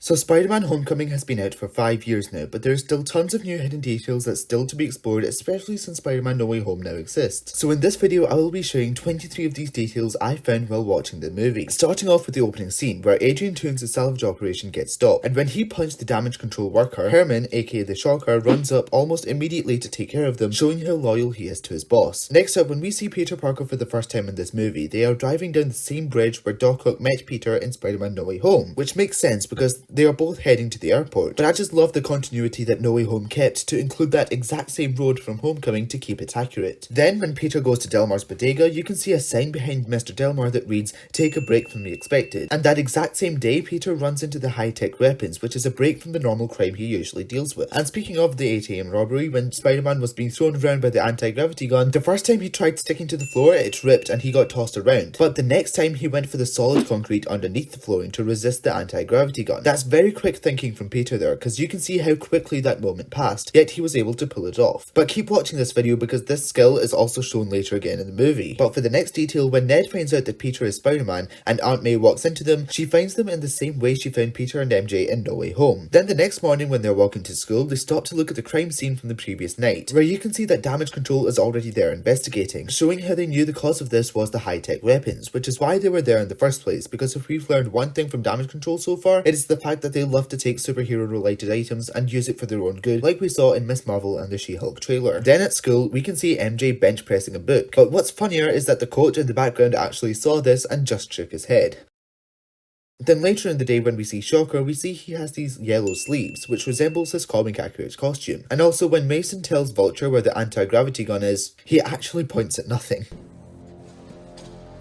So Spider-Man Homecoming has been out for 5 years now, but there's still tons of new hidden details that's still to be explored, especially since Spider-Man No Way Home now exists. So in this video I will be showing 23 of these details I found while watching the movie. Starting off with the opening scene, where Adrian Toomes' salvage operation gets stopped, and when he punched the damage control worker, Herman, aka the Shocker, runs up almost immediately to take care of them, showing how loyal he is to his boss. Next up, when we see Peter Parker for the first time in this movie, they are driving down the same bridge where Doc Ock met Peter in Spider-Man No Way Home, which makes sense because they are both heading to the airport. But I just love the continuity that No Way Home kept to include that exact same road from Homecoming to keep it accurate. Then when Peter goes to Delmar's bodega, you can see a sign behind Mr. Delmar that reads, "Take a break from the expected." And that exact same day, Peter runs into the high-tech weapons, which is a break from the normal crime he usually deals with. And speaking of the 8 AM robbery, when Spider-Man was being thrown around by the anti-gravity gun, the first time he tried sticking to the floor, it ripped and he got tossed around. But the next time he went for the solid concrete underneath the flooring to resist the anti-gravity gun. That's very quick thinking from Peter there, because you can see how quickly that moment passed, yet he was able to pull it off. But keep watching this video because this skill is also shown later again in the movie. But for the next detail, when Ned finds out that Peter is Spider-Man and Aunt May walks into them, she finds them in the same way she found Peter and MJ in No Way Home. Then the next morning when they're walking to school, they stop to look at the crime scene from the previous night, where you can see that Damage Control is already there investigating, showing how they knew the cause of this was the high-tech weapons, which is why they were there in the first place, because if we've learned one thing from Damage Control so far, it is the fact that they love to take superhero-related items and use it for their own good, like we saw in Miss Marvel and the She-Hulk trailer. Then at school, we can see MJ bench pressing a book, but what's funnier is that the coach in the background actually saw this and just shook his head. Then later in the day when we see Shocker, we see he has these yellow sleeves, which resembles his comic accurate costume. And also when Mason tells Vulture where the anti-gravity gun is, he actually points at nothing.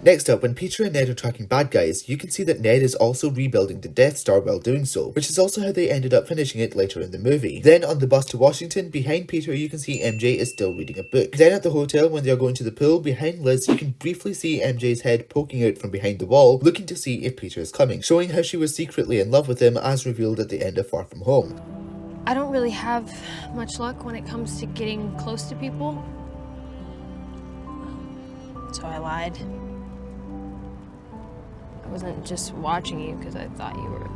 Next up, when Peter and Ned are tracking bad guys, you can see that Ned is also rebuilding the Death Star while doing so, which is also how they ended up finishing it later in the movie. Then on the bus to Washington, behind Peter you can see MJ is still reading a book. Then at the hotel when they are going to the pool, behind Liz you can briefly see MJ's head poking out from behind the wall, looking to see if Peter is coming, showing how she was secretly in love with him as revealed at the end of Far From Home. I don't really have much luck when it comes to getting close to people, so I lied. I wasn't just watching you because I thought you were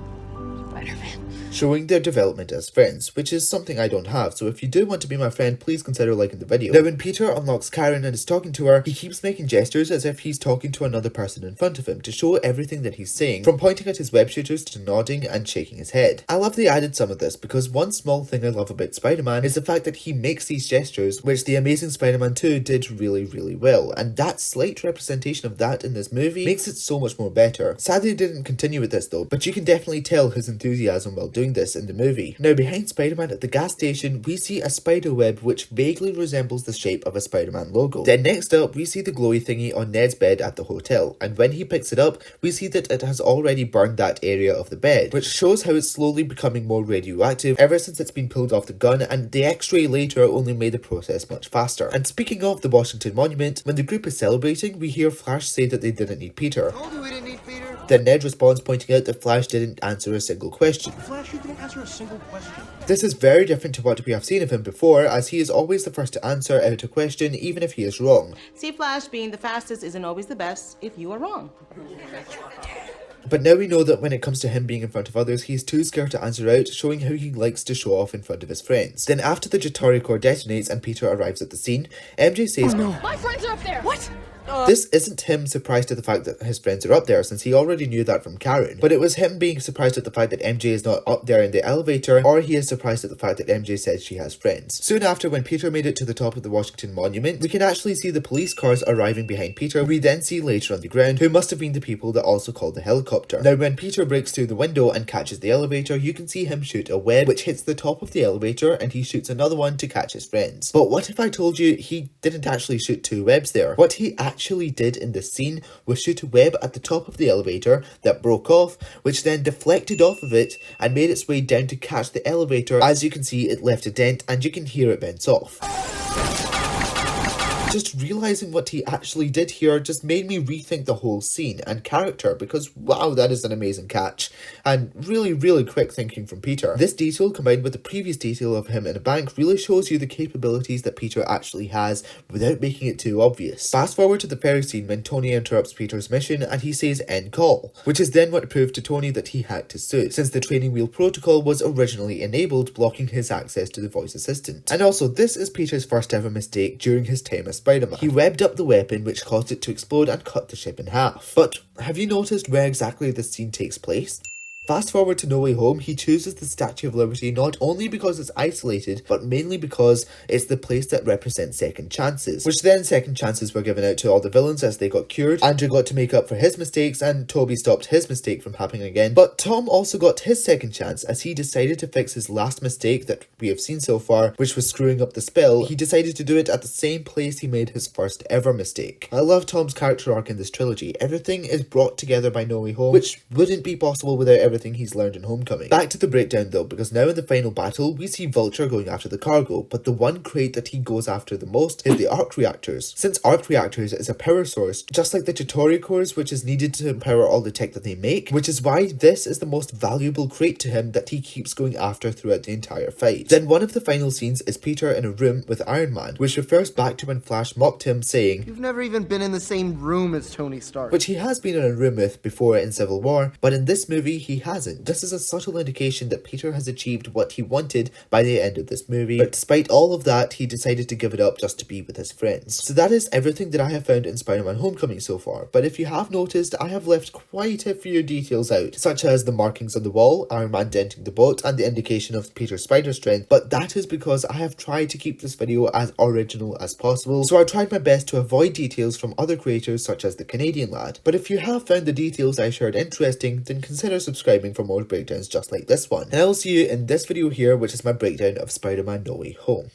Spider-Man. Showing their development as friends, which is something I don't have, so if you do want to be my friend, please consider liking the video. Now when Peter unlocks Karen and is talking to her, he keeps making gestures as if he's talking to another person in front of him to show everything that he's saying, from pointing at his web shooters to nodding and shaking his head. I love they added some of this, because one small thing I love about Spider-Man is the fact that he makes these gestures, which the Amazing Spider-Man 2 did really well, and that slight representation of that in this movie makes it so much more better. Sadly, they didn't continue with this though, but you can definitely tell his enthusiasm while doing this in the movie. Now behind Spider-Man at the gas station, we see a spider web which vaguely resembles the shape of a Spider-Man logo. Then next up, we see the glowy thingy on Ned's bed at the hotel, and when he picks it up, we see that it has already burned that area of the bed, which shows how it's slowly becoming more radioactive ever since it's been pulled off the gun, and the x-ray later only made the process much faster. And speaking of the Washington Monument, when the group is celebrating, we hear Flash say that they didn't need Peter. Told you we didn't need Peter. Then Ned responds pointing out that Flash didn't answer a single question. Flash, you didn't answer a single question. This is very different to what we have seen of him before, as he is always the first to answer out a question even if he is wrong. See, Flash, being the fastest isn't always the best if you are wrong. But now we know that when it comes to him being in front of others, he's too scared to answer out, showing how he likes to show off in front of his friends. Then after the Jatari core detonates and Peter arrives at the scene, MJ says, Oh no, my friends are up there! What? This isn't him surprised at the fact that his friends are up there, since he already knew that from Karen, but it was him being surprised at the fact that MJ is not up there in the elevator, or he is surprised at the fact that MJ says she has friends. Soon after, when Peter made it to the top of the Washington Monument, we can actually see the police cars arriving behind Peter. We then see later on the ground who must have been the people that also called the helicopter. Now when Peter breaks through the window and catches the elevator, you can see him shoot a web which hits the top of the elevator, and he shoots another one to catch his friends. But what if I told you he didn't actually shoot two webs there? What he actually did in this scene was shoot a web at the top of the elevator that broke off, which then deflected off of it and made its way down to catch the elevator. As you can see, it left a dent and you can hear it bounce off. just realizing what he actually did here just made me rethink the whole scene and character, because wow, that is an amazing catch. And really quick thinking from Peter. This detail combined with the previous detail of him in a bank really shows you the capabilities that Peter actually has without making it too obvious. Fast forward to the ferry scene when Tony interrupts Peter's mission and he says end call, which is then what proved to Tony that he hacked his suit, since the training wheel protocol was originally enabled, blocking his access to the voice assistant. And also, this is Peter's first ever mistake during his time as Spider-Man. He revved up the weapon, which caused it to explode and cut the ship in half. But have you noticed where exactly this scene takes place? Fast forward to No Way Home, he chooses the Statue of Liberty not only because it's isolated, but mainly because it's the place that represents second chances, which then second chances were given out to all the villains as they got cured. Andrew got to make up for his mistakes and Toby stopped his mistake from happening again, but Tom also got his second chance as he decided to fix his last mistake that we have seen so far, which was screwing up the spell. He decided to do it at the same place he made his first ever mistake. I love Tom's character arc in this trilogy. Everything is brought together by No Way Home, which wouldn't be possible without everything he's learned in Homecoming. Back to the breakdown though, because now in the final battle, we see Vulture going after the cargo, but the one crate that he goes after the most is the arc reactors. Since arc reactors is a power source, just like the Chitauri cores, which is needed to empower all the tech that they make, which is why this is the most valuable crate to him that he keeps going after throughout the entire fight. Then one of the final scenes is Peter in a room with Iron Man, which refers back to when Flash mocked him saying, You've never even been in the same room as Tony Stark. which he has been in a room with before in Civil War, but in this movie he hasn't. This is a subtle indication that Peter has achieved what he wanted by the end of this movie, but despite all of that, he decided to give it up just to be with his friends. So that is everything that I have found in Spider-Man Homecoming so far, but if you have noticed, I have left quite a few details out, such as the markings on the wall, Iron Man denting the boat, and the indication of Peter's spider strength, but that is because I have tried to keep this video as original as possible, so I tried my best to avoid details from other creators such as the Canadian lad. But if you have found the details I shared interesting, then consider subscribing for more breakdowns just like this one. And I will see you in this video here, which is my breakdown of Spider-Man No Way Home.